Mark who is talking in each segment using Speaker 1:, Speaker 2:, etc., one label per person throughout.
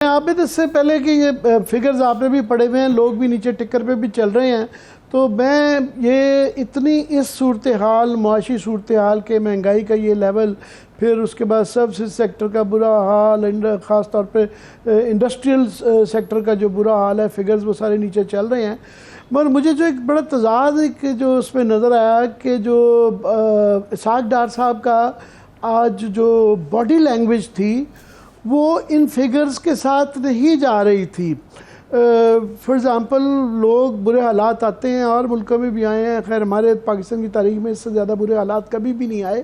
Speaker 1: आप भी तो इससे पहले कि ये फिगर्स आपने भी पढ़े हुए हैं, लोग भी नीचे टिकर पे भी चल रहे हैं, तो मैं ये इतनी इस सूरत हाल, मुआशी सूरत हाल के महंगाई का ये लेवल, फिर उसके बाद सर्विस सेक्टर का बुरा हाल, ख़ास तौर पे इंडस्ट्रियल सेक्टर का जो बुरा हाल है, फिगर्स वो सारे नीचे चल रहे हैं। मगर मुझे जो एक बड़ा तजाद एक जो उसमें नज़र आया कि जो इसाक डार साहब का आज जो बॉडी लैंग्वेज थी वो इन फिगर्स के साथ नहीं जा रही थी। फॉर एग्ज़ाम्पल, लोग बुरे हालात आते हैं और मुल्कों में भी आए हैं, खैर हमारे पाकिस्तान की तारीख में इससे ज़्यादा बुरे हालात कभी भी नहीं आए,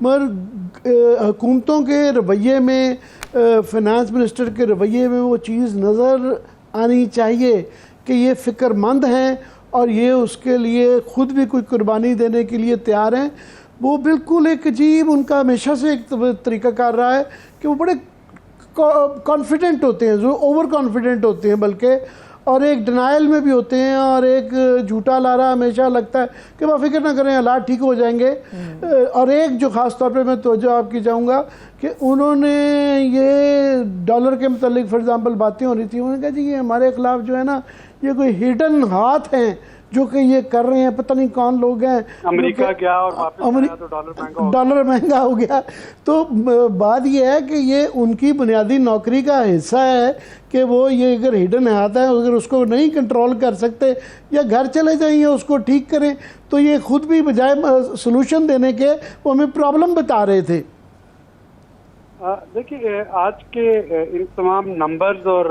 Speaker 1: मगर हुकूमतों के रवैये में, फाइनेंस मिनिस्टर के रवैये में वो चीज़ नज़र आनी चाहिए कि ये फ़िक्रमंद हैं और ये उसके लिए ख़ुद भी कोई कुर्बानी देने के लिए तैयार हैं। वो बिल्कुल एक अजीब, उनका हमेशा से एक तरीका कर रहा है कि वो बड़े कॉन्फिडेंट होते हैं, जो ओवर कॉन्फिडेंट होते हैं बल्कि, और एक डिनाइल में भी होते हैं, और एक झूठा लारा हमेशा लगता है कि वह फिक्र ना करें, हालात ठीक हो जाएंगे। और एक जो ख़ास तौर पे मैं तवज्जो आपकी चाहूँगा कि उन्होंने ये डॉलर के मतलब फॉर एग्ज़ाम्पल बातें हो रही थी, उन्होंने कहा जी ये हमारे ख़िलाफ़ जो है ना, ये कोई हिडन हाथ हैं जो कि ये कर रहे हैं, पता नहीं कौन लोग हैं।
Speaker 2: अमेरिका गया और वापस आया तो डॉलर
Speaker 1: महंगा हो गया। तो बात ये है कि ये उनकी बुनियादी नौकरी का हिस्सा है कि वो ये अगर हिडन हाथ है, अगर उसको नहीं कंट्रोल कर सकते या घर चले जाइए उसको ठीक करें, तो ये खुद भी बजाय सोल्यूशन देने के वो हमें प्रॉब्लम बता रहे थे।
Speaker 2: देखिए, आज के इन तमाम नंबर्स और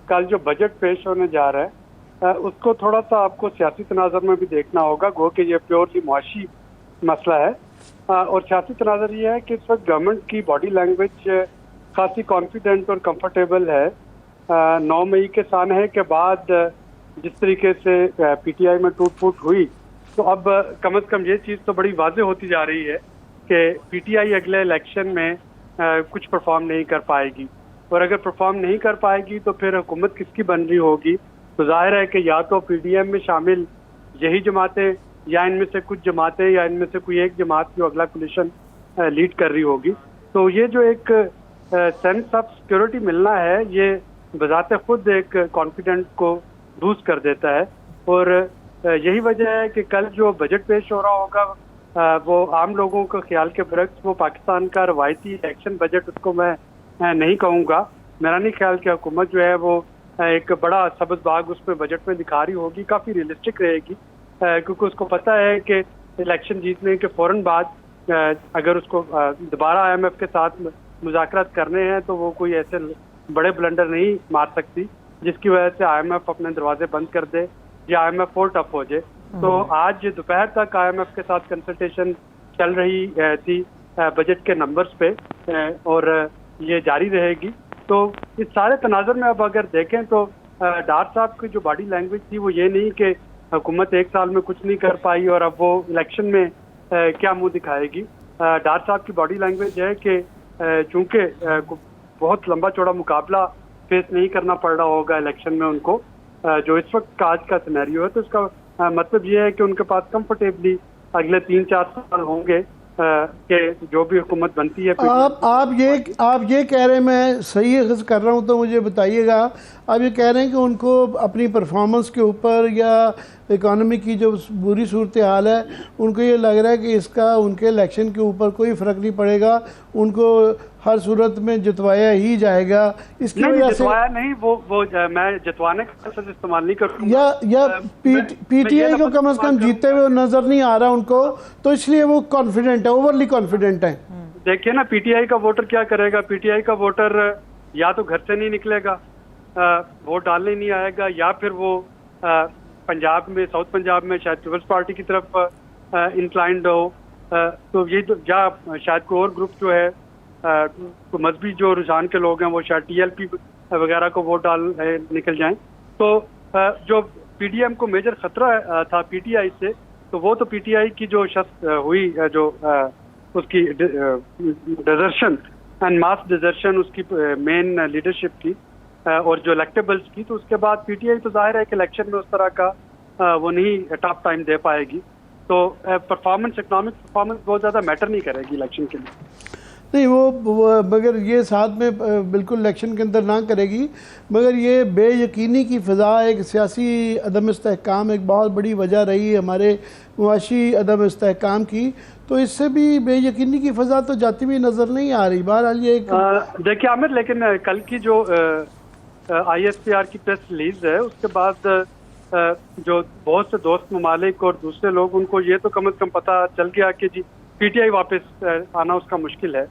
Speaker 2: कल जो बजट पेश होने जा रहा है उसको थोड़ा सा आपको सियासी तनाज़र में भी देखना होगा। गो कि ये प्योरली मुआशी मसला है, और सियासी तनाज़र ये है कि इस वक्त गवर्नमेंट की बॉडी लैंग्वेज खासी कॉन्फिडेंट और कंफर्टेबल है। 9 मई के सानहे के बाद जिस तरीके से PTI में टूट फूट हुई, तो अब कम से कम ये चीज़ तो बड़ी वाज़ेह होती जा रही है कि PTI अगले इलेक्शन में कुछ परफॉर्म नहीं कर पाएगी, और अगर परफॉर्म नहीं कर पाएगी तो फिर हुकूमत किसकी बन रही होगी। तो जाहिर है कि या तो PDM में शामिल यही जमातें, या इनमें से कुछ जमातें, या इनमें से कोई एक जमात जो अगला कोलिशन लीड कर रही होगी। तो ये जो एक सेंस ऑफ सिक्योरिटी मिलना है, ये बजाते खुद एक कॉन्फिडेंस को बूस्ट कर देता है। और यही वजह है कि कल जो बजट पेश हो रहा होगा वो आम लोगों के ख्याल के बरक्स, वो पाकिस्तान का रवायती इलेक्शन बजट उसको मैं नहीं कहूँगा। मेरा नहीं ख्याल कि हुकूमत जो है वो एक बड़ा सब्ज़ बाग उसमें बजट में दिखा रही होगी, काफ़ी रियलिस्टिक रहेगी, क्योंकि उसको पता है कि इलेक्शन जीतने के फ़ौरन बाद अगर उसको दोबारा IMF के साथ मुज़ाकरात करने हैं तो वो कोई ऐसे बड़े ब्लंडर नहीं मार सकती जिसकी वजह से IMF अपने दरवाजे बंद कर दे या IMF और टफ हो जाए। तो आज दोपहर तक IMF के साथ कंसल्टेशन चल रही थी बजट के नंबर्स पे, और ये जारी रहेगी। तो इस सारे तनाज़ुर में अब अगर देखें तो डार साहब की जो बॉडी लैंग्वेज थी वो ये नहीं कि हुकूमत 1 साल में कुछ नहीं कर पाई और अब वो इलेक्शन में क्या मुंह दिखाएगी। डार साहब की बॉडी लैंग्वेज है कि चूंकि बहुत लंबा चौड़ा मुकाबला फेस नहीं करना पड़ रहा होगा इलेक्शन में उनको, जो इस वक्त का आज का सिनेरियो है, तो इसका मतलब ये है कि उनके पास कंफर्टेबली अगले 3-4 साल होंगे कि जो भी हुकूमत बनती है।
Speaker 1: आप ये कह रहे हैं, मैं सही कर रहा हूँ तो मुझे बताइएगा, आप ये कह रहे हैं कि उनको अपनी परफॉर्मेंस के ऊपर या इकॉनमी की जो बुरी सूरत हाल है, उनको ये लग रहा है कि इसका उनके इलेक्शन के ऊपर कोई फ़र्क नहीं पड़ेगा, उनको हर सूरत में जितवाया ही जाएगा। इसकी वजह से
Speaker 2: जितवाया नहीं, वो मैं जितवाने का लफ्ज़ इस्तेमाल नहीं करूँगा,
Speaker 1: या PTI को कम से कम जीतते हुए नज़र नहीं आ रहा उनको, तो इसलिए वो कॉन्फिडेंट है, ओवरली कॉन्फिडेंट है।
Speaker 2: देखिए ना, PTI का वोटर क्या करेगा। PTI का वोटर या तो घर से नहीं निकलेगा, वोट डालने नहीं आएगा, या फिर वो पंजाब में, साउथ पंजाब में शायद पीपल्स पार्टी की तरफ इंक्लाइंड हो, तो ये तो, या शायद कोई और ग्रुप जो है तो मजहबी जो रुझान के लोग हैं वो शायद TLP वगैरह को वोट डाल निकल जाएं। तो जो PDM को मेजर खतरा था PTI से, तो वो तो PTI की जो शख्स हुई, जो उसकी डिजर्शन एंड मास डिजर्शन उसकी मेन लीडरशिप की और जो इलेक्टेबल्स की, तो उसके बाद PTI तो जाहिर है कि इलेक्शन में उस तरह का वो नहीं टफ टाइम दे पाएगी। तो परफॉर्मेंस, इकोनॉमिक परफॉर्मेंस बहुत ज़्यादा मैटर नहीं करेगी इलेक्शन के लिए।
Speaker 1: नहीं वो मगर ये साथ में बिल्कुल इलेक्शन के अंदर ना करेगी, मगर ये बेयकीनी की फ़िज़ा, एक सियासी अदम इस्तेहकाम एक बहुत बड़ी वजह रही है हमारे मुआशी अदम इस्तेहकाम की, तो इससे भी बेयकीनी की फ़िज़ा तो जाती हुई नज़र नहीं आ रही। बहरहाल ये एक
Speaker 2: देखिए आमिर, लेकिन कल की जो ISPR की प्रेस रिलीज है उसके बाद जो बहुत से दोस्त ममालिक और दूसरे लोग, उनको ये तो कम से कम पता चल गया कि जी PTI वापस आना उसका मुश्किल है,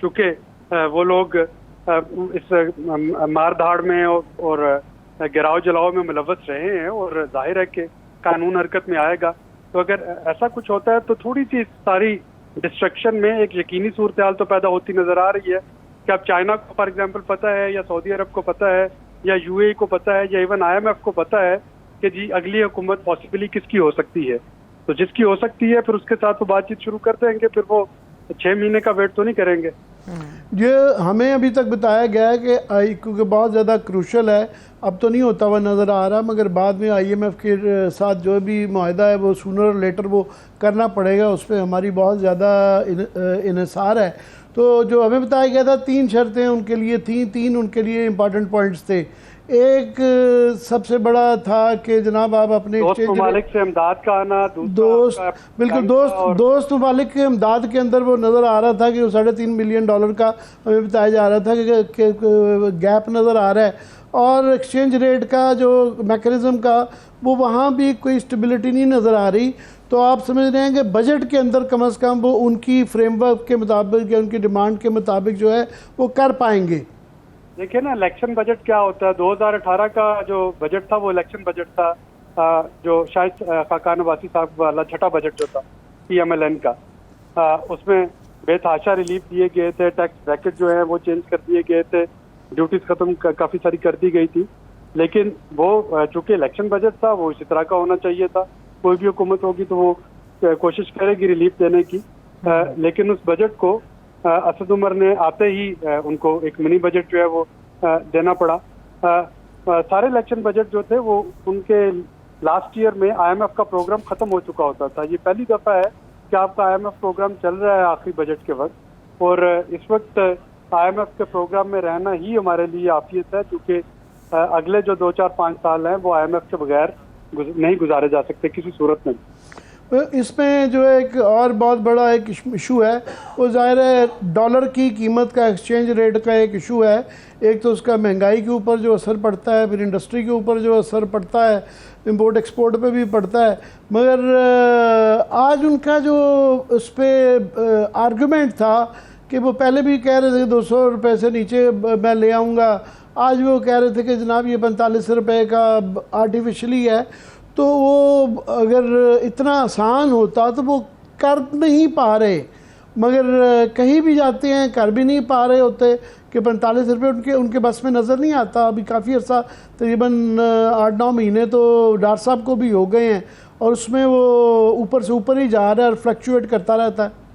Speaker 2: चूँकि वो लोग इस मार धाड़ में और गिराव जलाओ में मुलव्वस रहे हैं और जाहिर है कि कानून हरकत में आएगा। तो अगर ऐसा कुछ होता है तो थोड़ी सी सारी डिस्ट्रक्शन में एक यकीनी सूरत हाल तो पैदा होती नजर आ रही है कि अब चाइना को फॉर एग्जांपल पता है, या सऊदी अरब को पता है, या UAE को पता है, या इवन IMF को पता है कि जी अगली हुकूमत पॉसिबली किसकी हो सकती है। तो जिसकी हो सकती है फिर उसके साथ वो बातचीत शुरू कर देंगे, फिर वो 6 महीने का वेट तो नहीं करेंगे।
Speaker 1: ये हमें अभी तक बताया गया है कि क्योंकि बहुत ज़्यादा क्रूशल है, अब तो नहीं होता हुआ नज़र आ रहा, मगर बाद में IMF के साथ जो भी मुआहदा है वो सूनर और लेटर वो करना पड़ेगा, उस पर हमारी बहुत ज़्यादा इन्हिसार है। तो जो हमें बताया गया था 3 शर्तें उनके लिए थी, 3 उनके लिए इम्पॉर्टेंट पॉइंट्स थे। एक सबसे बड़ा था कि जनाब आप अपने
Speaker 2: ममालिक से इमदाद का आना,
Speaker 1: बिल्कुल दोस्त ममालिक के इमदाद के अंदर वो नज़र आ रहा था कि वो $3.5 मिलियन का हमें बताया जा रहा था कि गैप नज़र आ रहा है, और एक्सचेंज रेट का जो मैकेनिज़्म का वो वहाँ भी कोई स्टेबिलिटी नहीं नज़र आ रही। तो आप समझ रहे हैं कि बजट के अंदर कम से कम वो उनकी फ्रेमवर्क के मुताबिक या उनकी डिमांड के मुताबिक जो है वो कर पाएंगे।
Speaker 2: देखिए ना, इलेक्शन बजट क्या होता है। 2018 का जो बजट था वो इलेक्शन बजट था, जो शायद खाकान अब्बासी साहब वाला छठा बजट जो था PMLN का, उसमें बेतहाशा रिलीफ दिए गए थे, टैक्स ब्रैकेट जो है वो चेंज कर दिए गए थे, ड्यूटीज खत्म काफ़ी सारी कर दी गई थी। लेकिन वो चूँकि इलेक्शन बजट था वो इसी तरह का होना चाहिए था। कोई भी हुकूमत होगी तो वो कोशिश करेगी रिलीफ देने की, लेकिन उस बजट को असद उमर ने आते ही उनको एक मिनी बजट जो है वो देना पड़ा। सारे इलेक्शन बजट जो थे वो उनके लास्ट ईयर में IMF का प्रोग्राम खत्म हो चुका होता था। ये पहली दफ़ा है कि आपका IMF प्रोग्राम चल रहा है आखिरी बजट के वक्त, और इस वक्त IMF के प्रोग्राम में रहना ही हमारे लिए आफियत है, क्योंकि अगले जो 2-4-5 साल हैं वो IMF के बगैर नहीं गुजारे जा सकते किसी सूरत में।
Speaker 1: इसमें जो है एक और बहुत बड़ा एक इशू है वो ज़ाहिर है डॉलर की कीमत का, एक्सचेंज रेट का एक इशू है। एक तो उसका महंगाई के ऊपर जो असर पड़ता है, फिर इंडस्ट्री के ऊपर जो असर पड़ता है, इंपोर्ट एक्सपोर्ट पे भी पड़ता है। मगर आज उनका जो उस पर आर्गूमेंट था कि वो पहले भी कह रहे थे 200 रुपये से नीचे मैं ले आऊँगा, आज वो कह रहे थे कि जनाब ये 45 रुपये का आर्टिफिशली है। तो वो अगर इतना आसान होता तो वो कर नहीं पा रहे, मगर कहीं भी जाते हैं कर भी नहीं पा रहे होते कि 45 रुपये उनके बस में नज़र नहीं आता। अभी काफ़ी अर्सा तकरीबन 8-9 महीने तो डॉक्टर साहब को भी हो गए हैं, और उसमें वो ऊपर से ऊपर ही जा रहा है और फ्लक्चुएट करता रहता है।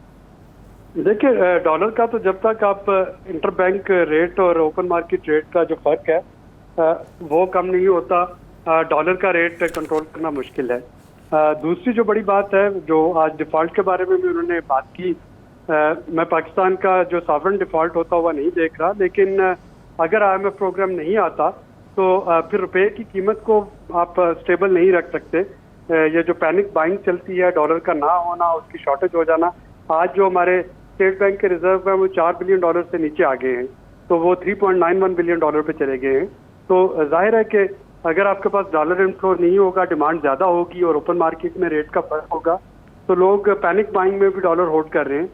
Speaker 2: देखिए, डॉलर का तो जब तक आप इंटर बैंक रेट और ओपन मार्केट रेट का जो फर्क है वो कम नहीं होता, डॉलर का रेट कंट्रोल करना मुश्किल है। दूसरी जो बड़ी बात है, जो आज डिफ़ॉल्ट के बारे में भी उन्होंने बात की, मैं पाकिस्तान का जो सॉवरेन डिफ़ॉल्ट होता हुआ नहीं देख रहा, लेकिन अगर IMF प्रोग्राम नहीं आता तो फिर रुपए की कीमत को आप स्टेबल नहीं रख सकते। ये जो पैनिक बाइंग चलती है, डॉलर का ना होना, उसकी शॉर्टेज हो जाना, आज जो हमारे स्टेट बैंक के रिजर्व है वो $4 बिलियन से नीचे आ गए हैं, तो वो $3.91 बिलियन पे चले गए हैं। तो जाहिर है कि अगर आपके पास डॉलर इनफ्लो नहीं होगा, डिमांड ज़्यादा होगी और ओपन मार्केट में रेट का फर्क होगा, तो लोग पैनिक बाइंग में भी डॉलर होल्ड कर रहे हैं।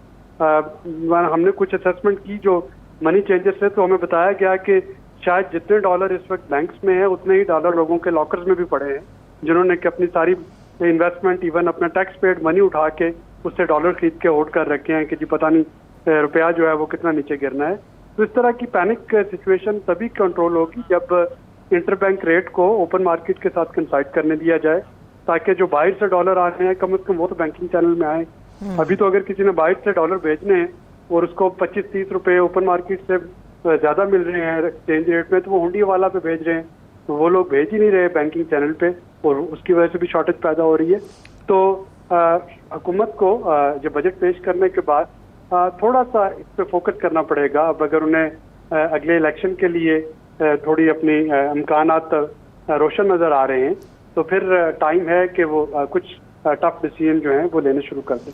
Speaker 2: हमने कुछ असेसमेंट की जो मनी चेंजर्स है, तो हमें बताया गया कि शायद जितने डॉलर इस वक्त बैंक्स में है उतने ही डॉलर लोगों के लॉकर्स में भी पड़े हैं, जिन्होंने कि अपनी सारी इन्वेस्टमेंट, इवन अपना टैक्स पेड मनी उठा के उससे डॉलर खरीद के होल्ड कर रखे हैं कि जी पता नहीं रुपया जो है वो कितना नीचे गिरना है। तो इस तरह की पैनिक सिचुएशन तभी कंट्रोल होगी जब इंटर बैंक रेट को ओपन मार्केट के साथ कंसाइड करने दिया जाए, ताकि जो बाहर से डॉलर आ रहे हैं कम से कम वो तो बैंकिंग चैनल में आए। अभी तो अगर किसी ने बाहर से डॉलर भेजने हैं और उसको 25-30 रुपये ओपन मार्केट से ज़्यादा मिल रहे हैं एक्सचेंज रेट में, तो वो हुंडी वाला पे भेज रहे हैं, तो वो लोग भेज ही नहीं रहे बैंकिंग चैनल पे, और उसकी वजह से भी शॉर्टेज पैदा हो रही है। तो हुकूमत को जो बजट पेश करने के बाद थोड़ा सा इस पे फोकस करना पड़ेगा। अब अगर उन्हें अगले इलेक्शन के लिए थोड़ी अपनी इम्कानात रोशन नज़र आ रहे हैं तो फिर टाइम है कि वो कुछ टफ डिसीजन जो हैं वो लेने शुरू कर दें।